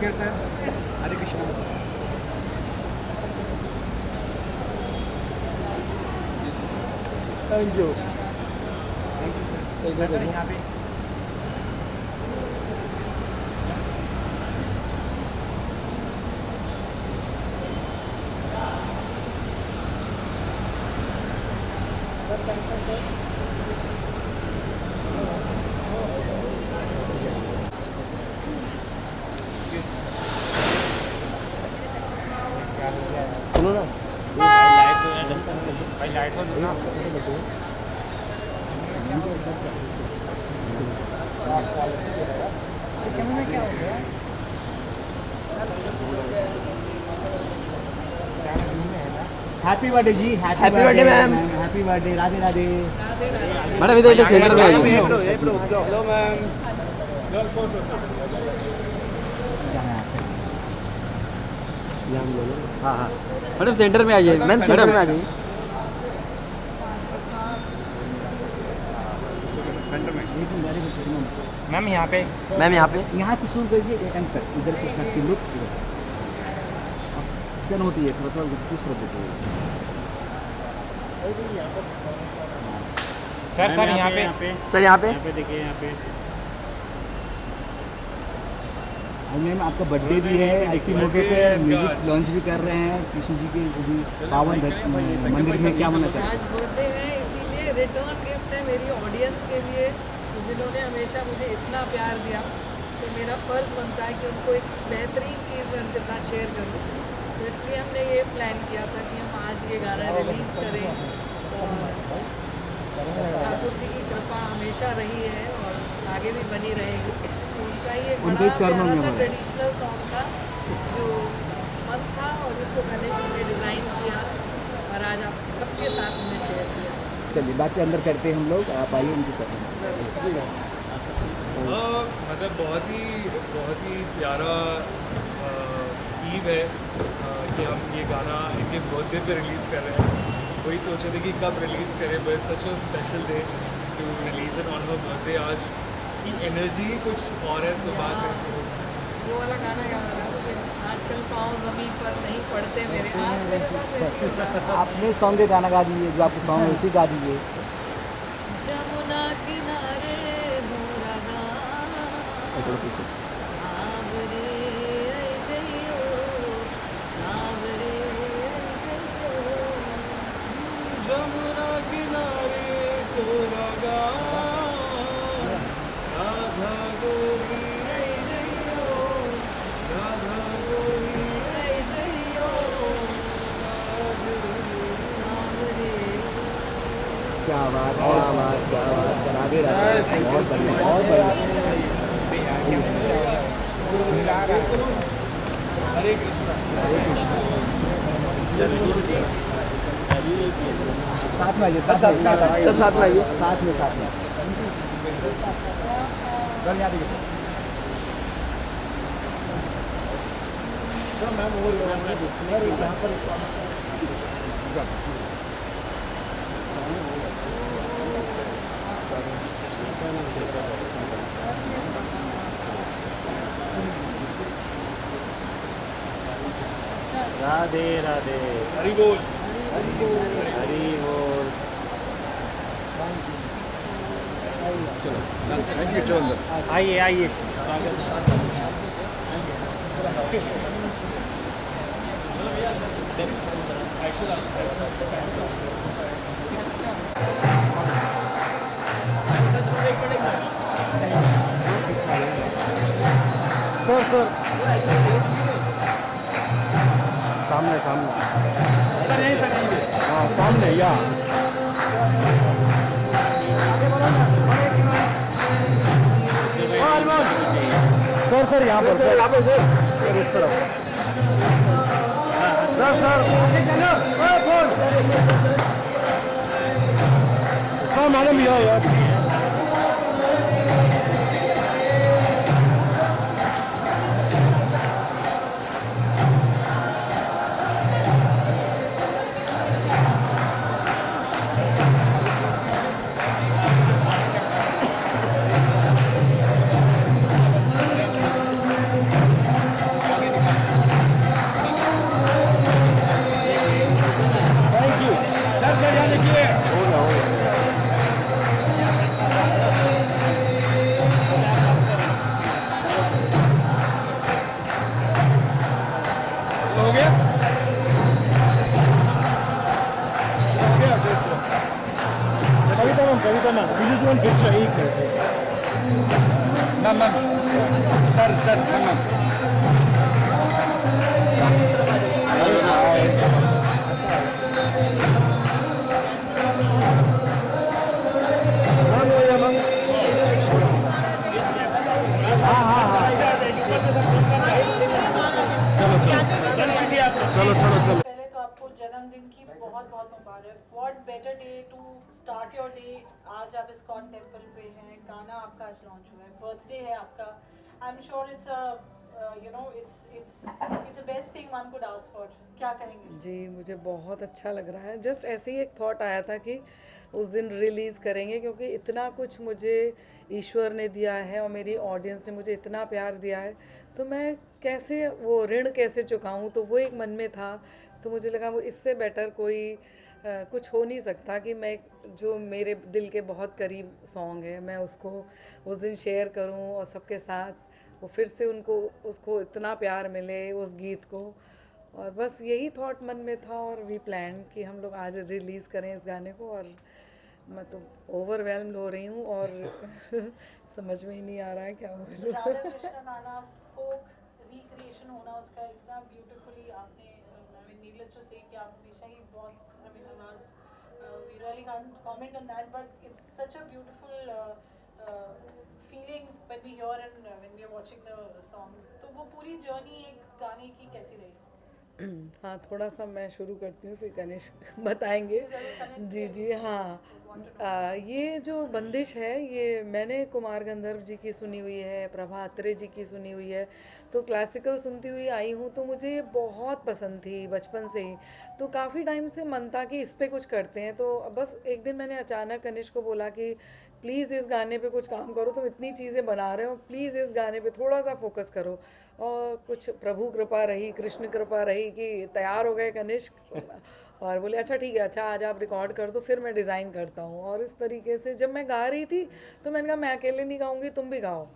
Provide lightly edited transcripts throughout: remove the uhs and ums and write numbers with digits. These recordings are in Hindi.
Care sir. Hare Krishna. Thank you. Sir यहाँ पे सुनो ना, भाई लाइट हो ना। क्या हो गया? हैप्पी बर्थडे जी। Happy birthday ma'am. Happy birthday. Radhe Radhe. Madam इधर सेंटर में आइए। Hello ma'am. हाँ हाँ मैडम सेंटर में आइए। मैम सेंटर में आ जाइए। मैम यहाँ पे मैम यहाँ पे यहाँ से शुरू करिए एक अंक तक। इधर से करके लुक क्या होती है थोड़ा थोड़ा कुछ देते सर। सर यहाँ पे सर यहाँ पे देखिए यहाँ पे। मैम आपका बर्थडे भी है, इसी मौके पे म्यूजिक लॉन्च भी कर रहे हैं कृष्ण जी के भी पावन मंदिर में। क्या होना चाहिए? आज बर्थडे है, इसीलिए रिटर्न गिफ्ट है मेरी ऑडियंस के लिए, जिन्होंने हमेशा मुझे इतना प्यार दिया। तो मेरा फ़र्ज़ बनता है कि उनको एक बेहतरीन चीज़ मैं उनके साथ शेयर करूँ। तो इसलिए हमने ये प्लान किया था कि हम आज ये गाना रिलीज़ करें। ठाकुर जी की कृपा हमेशा रही है और आगे भी बनी रहेगी। तो उनका ये बड़ा प्यारा सा ट्रेडिशनल सॉन्ग था जो मन था और उसको गणेश ने डिज़ाइन किया और आज आप सबके साथ हमने शेयर किया। चलिए बातें अंदर करते हैं हम लोग, आप आइए उनकी तरफ। मतलब बहुत ही प्यारा ईव है कि हम ये गाना इनके बर्थडे पे रिलीज़ कर रहे हैं। वही सोचे थे कि कब रिलीज़ करें, but such a special day to release it on her birthday. आज की एनर्जी ही कुछ और है सुबह से। वो वाला गाना याद आ रहा है मुझे, आजकल पाँव ज़मीन पर नहीं पड़ते मेरे। आज मेरे साथ वैसे ही था। आपने सॉन्ग गाना गा दीजिए, जो आपको सॉन्ग है उसी गा दीजिए। जमुना किनारे मोरा गाँव, सावरे आई जइयो, सावरे आई जइयो। जमुना किनारे तोरा गाँव, राधा गोरी आई जइयो, राधा गोरी आई जइयो, सावरे। क्या बात, क्या बात, क्या बात। राधे राधे। बहुत बढ़िया, बहुत बढ़िया। हरे कृष्णा। साथ में आइए, साथ में सब साथ में आइए। साथ में साथ में सर यहाँ देखिए सर। मैम वो सर यहाँ पर राधे राधे। हरि बोल। हरि बोल। आइए आइए। सर सर सामने सामने। हाँ सामने या सर सर यहाँ पर सर, यहाँ पर सर इस तरफ सर मैडम यार one picture, एक मैम सर मैम पहले तो आपको जन्मदिन की बहुत बहुत मुबारक। What better day to start your day. आज आप इस्कॉन टेम्पल पे हैं, गाना आपका आज लॉन्च हुआ है, बर्थडे है आपका। I am sure it's a best thing one could ask for. क्या कहेंगे? जी, मुझे बहुत अच्छा लग रहा है। जस्ट ऐसे ही एक थॉट आया था कि उस दिन रिलीज़ करेंगे, क्योंकि इतना कुछ मुझे ईश्वर ने दिया है और मेरी ऑडियंस ने मुझे इतना प्यार दिया है, तो मैं कैसे वो ऋण कैसे चुकाऊं, तो वो एक मन में था। तो मुझे लगा वो इससे बेटर कोई कुछ हो नहीं सकता कि मैं जो मेरे दिल के बहुत करीब सॉन्ग है मैं उसको उस दिन शेयर करूं और सबके साथ वो फिर से उनको उसको इतना प्यार मिले उस गीत को। और बस यही थॉट मन में था और वी प्लान कि हम लोग आज रिलीज़ करें इस गाने को। और मैं तो ओवरवेल्म्ड हो रही हूँ और समझ में ही नहीं आ रहा है क्या बोलूं। राधा कृष्ण गाना फोक रिक्रिएशन होना उसका इतना ब्यूटीफुली आपने, आई मीन नीडलेस टू से कि आप हमेशा ही बहुत, I mean Nawaz, we really can't comment on that, but it's such a beautiful feeling when we hear and when we are watching the song. तो वो पूरी जर्नी एक गाने की कैसी रही? हाँ, थोड़ा सा मैं शुरू करती हूँ, फिर कनिष्क बताएंगे। जी जी हाँ, ये जो बंदिश है ये मैंने कुमार गंधर्व जी की सुनी हुई है, प्रभा अत्रे जी की सुनी हुई है, तो क्लासिकल सुनती हुई आई हूँ, तो मुझे ये बहुत पसंद थी बचपन से ही। तो काफ़ी टाइम से मन था कि इस पे कुछ करते हैं। तो बस एक दिन मैंने अचानक कनिष्क को बोला कि प्लीज़ इस गाने पे कुछ काम करो, तुम इतनी चीज़ें बना रहे हो, प्लीज़ इस गाने पे थोड़ा सा फोकस करो। और कुछ प्रभु कृपा रही, कृष्ण कृपा रही कि तैयार हो गए कनिष्क और बोले अच्छा ठीक है, अच्छा आज आप रिकॉर्ड कर दो, फिर मैं डिज़ाइन करता हूँ। और इस तरीके से जब मैं गा रही थी तो मैंने कहा मैं अकेले नहीं गाऊँगी, तुम भी गाओ।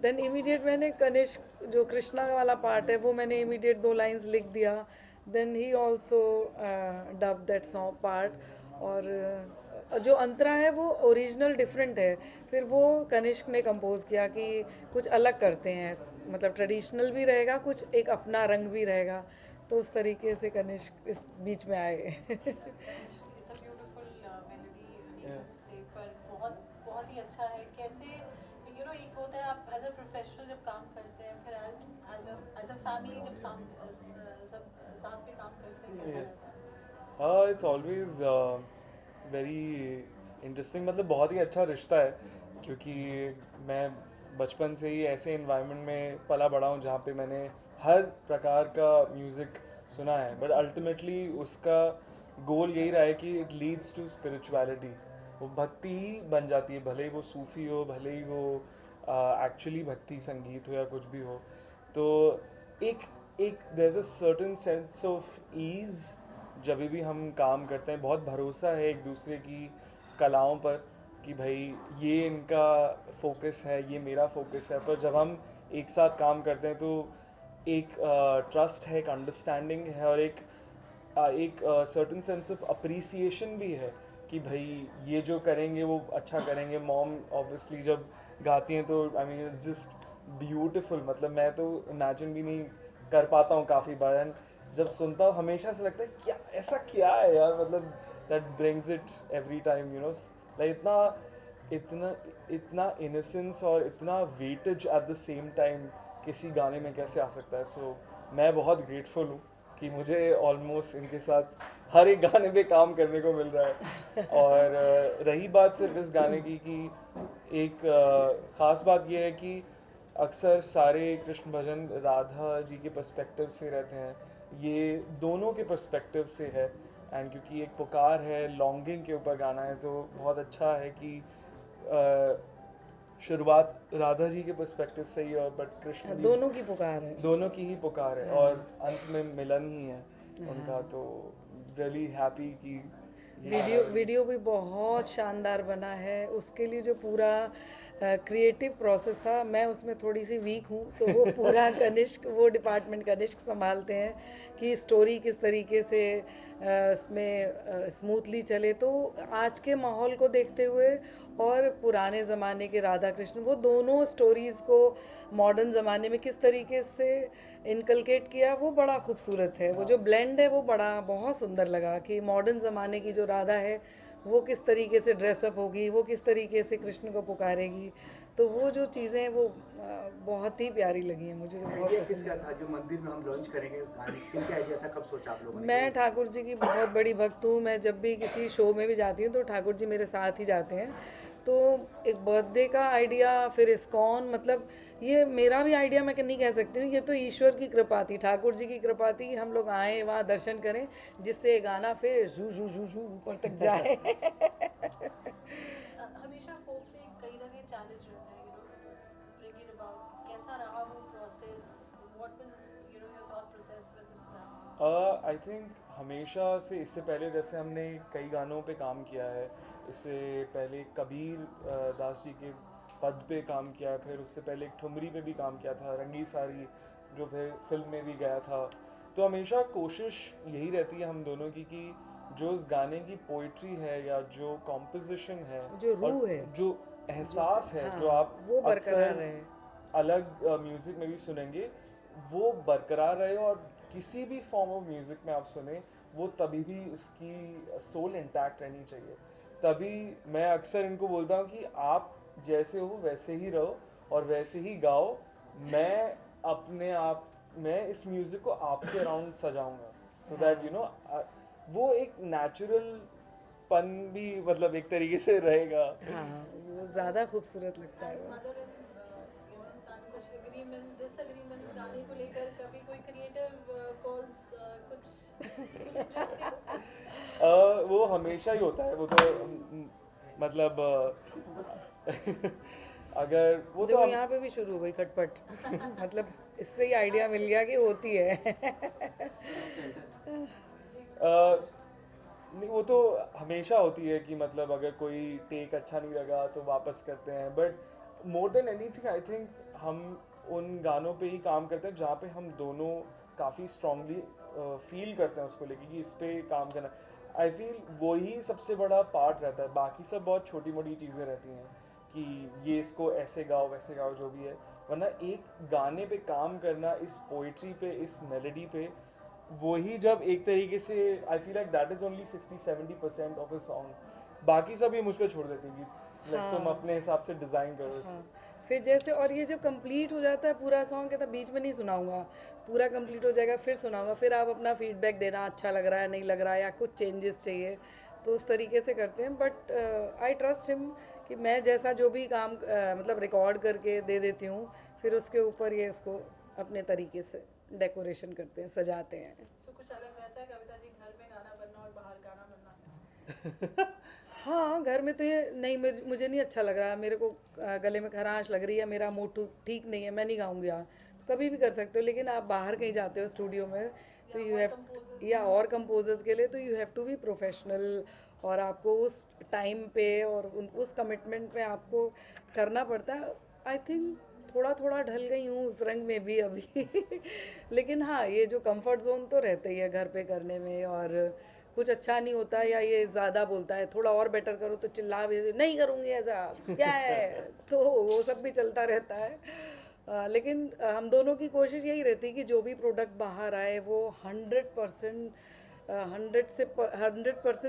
देन इमीडिएट मैंने कनिष्क जो कृष्णा वाला पार्ट है वो मैंने इमीडिएट 2 लाइन्स लिख दिया। Then he also dub that song part. और जो अंतरा है वो ओरिजिनल डिफरेंट है, फिर वो कनिष्क ने कंपोज किया कि कुछ अलग करते हैं, मतलब ट्रेडिशनल भी रहेगा, कुछ एक अपना रंग भी रहेगा। तो उस तरीके से कनिष्क इस बीच में आए। It's a beautiful melody needless to say, पर बहुत बहुत ही अच्छा है। कैसे यू नो एक होता है आप एज अ प्रोफेशनल जब काम करते हैं, फिर एज अ फैमिली जब सब साथ में काम करते हैं, कैसा रहता है? इट्स ऑलवेज वेरी इंटरेस्टिंग, मतलब बहुत ही अच्छा रिश्ता है, क्योंकि मैं बचपन से ही ऐसे इन्वायरमेंट में पला बड़ा हूँ जहाँ पे मैंने हर प्रकार का म्यूज़िक सुना है, बट अल्टीमेटली उसका गोल यही रहा है कि इट लीड्स टू स्पिरिचुअलिटी। वो भक्ति ही बन जाती है, भले ही वो सूफ़ी हो, भले ही वो एक्चुअली भक्ति संगीत हो या कुछ भी हो। तो एक there is a certain sense of ease जब भी हम काम करते हैं, बहुत भरोसा है एक दूसरे की कलाओं पर कि भाई ये इनका फोकस है, ये मेरा फोकस है। पर जब हम एक साथ काम करते हैं तो एक ट्रस्ट है, एक अंडरस्टैंडिंग है और एक सर्टेन सेंस ऑफ अप्रिसिएशन भी है कि भाई ये जो करेंगे वो अच्छा करेंगे। मॉम ऑब्वियसली जब गाती हैं तो I mean it's just beautiful, मतलब मैं तो इमेजिन भी नहीं कर पाता हूँ काफ़ी बार। एंड जब सुनता हूँ हमेशा से लगता है क्या ऐसा क्या है यार, मतलब that brings it every time, you know, like इतना इनोसेंस और इतना weightage at the same time किसी गाने में कैसे आ सकता है। सो मैं बहुत ग्रेटफुल हूँ कि मुझे ऑलमोस्ट इनके साथ हर एक गाने पे काम करने को मिल रहा है। और रही बात सिर्फ इस गाने की कि एक ख़ास बात यह है कि अक्सर सारे कृष्ण भजन राधा जी के पर्सपेक्टिव से रहते हैं, ये दोनों के पर्सपेक्टिव से है। एंड क्योंकि एक पुकार है, लॉन्गिंग के ऊपर गाना है, तो बहुत अच्छा है कि शुरुआत राधा जी के पर्सपेक्टिव से ही और बट कृष्ण दोनों की पुकार है, दोनों की ही पुकार है और अंत में मिलन ही है उनका। तो रियली हैप्पी कि वीडियो भी बहुत शानदार बना है। उसके लिए जो पूरा क्रिएटिव प्रोसेस था, मैं उसमें थोड़ी सी वीक हूँ, तो वो पूरा कनिष्क, वो डिपार्टमेंट कनिष्क संभालते हैं कि स्टोरी किस तरीके से उसमें स्मूथली चले। तो आज के माहौल को देखते हुए और पुराने ज़माने के राधा कृष्ण, वो दोनों स्टोरीज़ को मॉडर्न ज़माने में किस तरीके से इनकलकेट किया, वो बड़ा खूबसूरत है। वो जो ब्लेंड है वो बड़ा बहुत सुंदर लगा कि मॉडर्न ज़माने की जो राधा है वो किस तरीके से ड्रेसअप होगी, वो किस तरीके से कृष्ण को पुकारेगी। तो वो जो चीज़ें हैं वो बहुत ही प्यारी लगी हैं मुझे, तो बहुत आइडिया पसंद किसका था जो मंदिर में हम लॉन्च करेंगे गाने, किनका आइडिया था, कब सोचा आप लोगों ने? मैं ठाकुर जी की बहुत बड़ी भक्त हूँ। मैं जब भी किसी शो में भी जाती हूँ तो ठाकुर जी मेरे साथ ही जाते हैं। तो एक बर्थडे का आइडिया, फिर इस्कॉन, मतलब ये मेरा भी आइडिया मैं नहीं कह सकती हूँ, ये तो ईश्वर की कृपा थी, ठाकुर जी की कृपा थी। हम लोग आए वहाँ दर्शन करें, जिससे ये गाना फिर जू जू जू जू ऊपर तक जाए। हमेशा फोक में कहीं ना कहीं चैलेंज रहता है, ब्रिंग इट अबाउट। कैसा रहा वो process? What was your thought process when this happened? I think हमेशा से, इससे पहले जैसे हमने कई गानों पे काम किया है, इससे पहले कबीर दास जी के पद पे काम किया है, फिर उससे पहले एक ठुमरी पे भी काम किया था, रंगी सारी जो फिर फिल्म में भी गया था। तो हमेशा कोशिश यही रहती है हम दोनों की कि जो उस गाने की पोइट्री है या जो कॉम्पोजिशन है, जो रूह और है, जो एहसास है, हाँ, जो आप वो बरकरार अक्सर रहे, अलग म्यूज़िक में भी सुनेंगे, वो बरकरार रहे। और किसी भी फॉर्म ऑफ म्यूज़िक में आप सुने, वो तभी भी उसकी सोल इंटैक्ट रहनी चाहिए। तभी मैं अक्सर इनको बोलता हूँ कि आप जैसे हो वैसे ही रहो और वैसे ही गाओ। मैं अपने आप, मैं इस म्यूज़िक को आपके अराउंड सजाऊंगा, सो दैट वो एक नेचुरल पन भी मतलब एक तरीके से रहेगा। हाँ, वो ज़्यादा खूबसूरत लगता है वो। मदर एंड सन कुछ एग्रीमेंट्स, डिसएग्रीमेंट्स गाने को लेकर, कभी कोई क्रिएटिव कॉल्स, कुछ इंटरेस्टिंग? वो हमेशा ही होता है, वो तो मतलब अगर वो तो देखो यहाँ पे भी शुरू हो गई खटपट। मतलब इससे ही आइडिया मिल गया कि होती है। नहीं, वो तो हमेशा होती है कि मतलब अगर कोई टेक अच्छा नहीं लगा तो वापस करते हैं। But more than anything I think हम उन गानों पे ही काम करते हैं जहाँ पे हम दोनों काफ़ी स्ट्रांगली फील करते हैं उसको लेके कि इस पे काम करना। आई फील वही सबसे बड़ा पार्ट रहता है, बाकी सब बहुत छोटी मोटी चीज़ें रहती हैं कि ये इसको ऐसे गाओ वैसे गाओ जो भी है। वरना एक गाने पे काम करना, इस पोइट्री पे, इस मेलोडी पे, वही जब एक तरीके से I feel like that is only 60-70% of a song. बाकी सब ये मुझ पर छोड़ देती हैं कि लाइक तुम अपने हिसाब से डिज़ाइन करो इसे। हाँ, फिर जैसे और ये जो कंप्लीट हो जाता है पूरा सॉन्ग, कहता बीच में नहीं सुनाऊंगा, पूरा कंप्लीट हो जाएगा फिर सुनाऊंगा, फिर आप अपना फीडबैक देना, अच्छा लग रहा है नहीं लग रहा है या कुछ चेंजेस चाहिए, तो उस तरीके से करते हैं। बट आई ट्रस्ट हिम कि मैं जैसा जो भी काम मतलब रिकॉर्ड करके दे देती हूँ, फिर उसके ऊपर ये उसको अपने तरीके से डेकोरेशन करते हैं, सजाते हैं। सो कुछ अलग रहता है कविता जी, घर में गाना बनना और बाहर गाना बनना? हाँ, घर में तो ये नहीं, मुझे नहीं अच्छा लग रहा है, मेरे को गले में खराश लग रही है, मेरा मूड ठीक नहीं है, मैं नहीं गाऊंगी यहाँ, तो कभी भी कर सकते हो। लेकिन आप बाहर कहीं जाते हो स्टूडियो में तो यू हैव, या और कंपोजर्स के लिए तो you have to be professional, और आपको उस टाइम पे और उस कमिटमेंट में आपको करना पड़ता है। आई थिंक थोड़ा थोड़ा ढल गई हूँ उस रंग में भी अभी। लेकिन हाँ, ये जो कंफर्ट जोन तो रहता ही है घर पे करने में, और कुछ अच्छा नहीं होता या ये ज़्यादा बोलता है थोड़ा और बेटर करो तो चिल्ला भी नहीं करूँगी ऐसा क्या है, तो वो सब भी चलता रहता है। लेकिन हम दोनों की कोशिश यही रहती है कि जो भी प्रोडक्ट बाहर आए वो 100%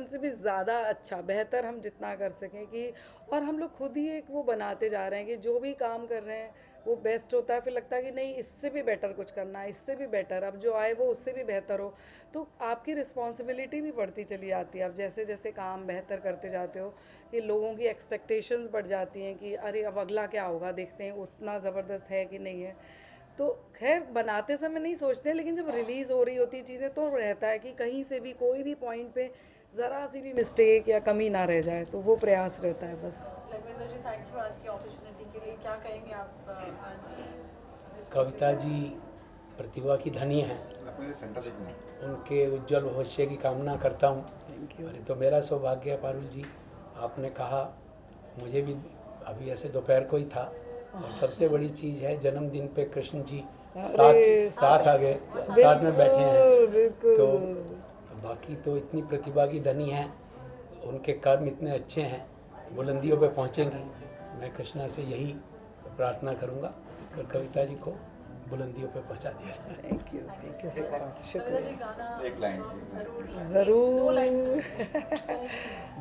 से भी ज़्यादा अच्छा, बेहतर हम जितना कर सकें कि, और हम लोग खुद ही एक वो बनाते जा रहे हैं कि जो भी काम कर रहे हैं वो बेस्ट होता है, फिर लगता है कि नहीं इससे भी बेटर कुछ करना है, इससे भी बेटर, अब जो आए वो उससे भी बेहतर हो। तो आपकी रिस्पॉन्सिबिलिटी भी बढ़ती चली जाती है, अब जैसे जैसे काम बेहतर करते जाते हो कि लोगों की एक्सपेक्टेशंस बढ़ जाती हैं कि अरे अब अगला क्या होगा, देखते हैं उतना ज़बरदस्त है कि नहीं है। तो खैर बनाते समय नहीं सोचते, लेकिन जब रिलीज़ हो रही होती चीज़ें तो रहता है कि कहीं से भी कोई भी पॉइंट पे ज़रा सी भी मिस्टेक या कमी ना रह जाए, तो वो प्रयास रहता है बस। लखविंदर जी, थैंक यू आज की अपॉर्चुनिटी के लिए। क्या कहेंगे आप आज? कविता जी प्रतिभा की धनी हैं, उनके उज्जवल भविष्य की कामना करता हूँ। अरे तो मेरा सौभाग्य है पारुल जी, आपने कहा मुझे भी अभी ऐसे दोपहर को ही था। और सबसे बड़ी चीज़ है जन्मदिन पे कृष्ण जी साथ आ गए, साथ में बैठे हैं। बिल्कुल। तो बाकी तो इतनी प्रतिभा की धनी हैं, उनके कर्म इतने अच्छे हैं, बुलंदियों पे पहुंचेंगी। मैं कृष्णा से यही प्रार्थना करूंगा कि कविता जी को बुलंदियों पे पहुंचा दिया जाए। थैंक यू सो मच, शुक्रिया। एक लाइन ज़रूर।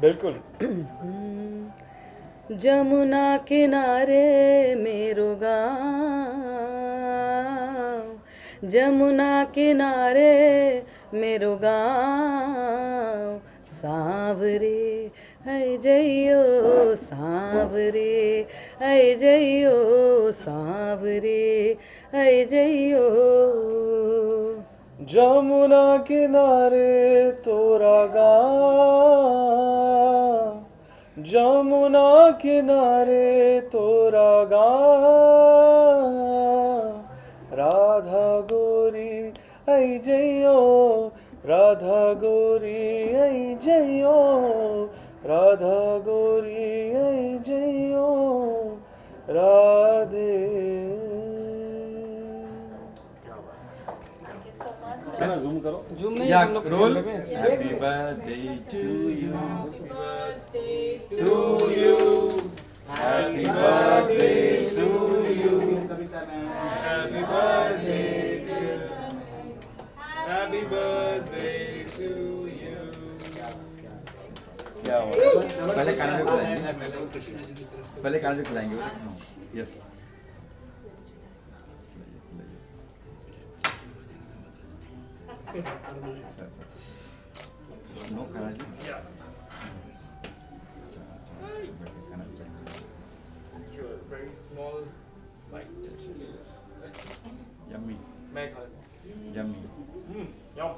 बिल्कुल। जमुना किनारे मेरो गाँव, जमुना किनारे मेरो गाँव, सांवरे है जइयो सांवरे है जइयो सांवरे है जइयो। जमुना किनारे तोरा गाँव, जमुना किनारे तोरा गाँव, राधा गोरी आई जइयो, राधा गोरी आई जइयो, राधा गोरी आई जइयो, राधे। है ना, जूम करो। जूम में या हम लोग रोल। कैमरे में। Happy birthday to you, to you, happy birthday to you. Happy birthday, happy birthday to you. क्या हुआ? पहले कान से खिलाएंगे, पहले कान से खिलाएंगे। यस। नो खाना जी। Sure, very small bite. Yummy मैं खा लेता हूँ। Yummy. Yum.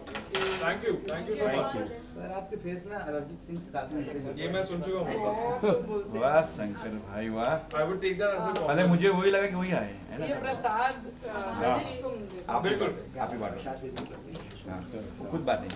Thank you so much. Sir आपके फेस ना अरिजीत सिंह से काफी मिलते ये मैं सुन चुका हूँ। वाह शंकर भाई वाह। I would take that as a पहले compliment. मुझे वही लगा कि वही आए है ना। ये प्रसाद गणेश को आप बिल्कुल। आप ही बांटो। हाँ, खुद बातें।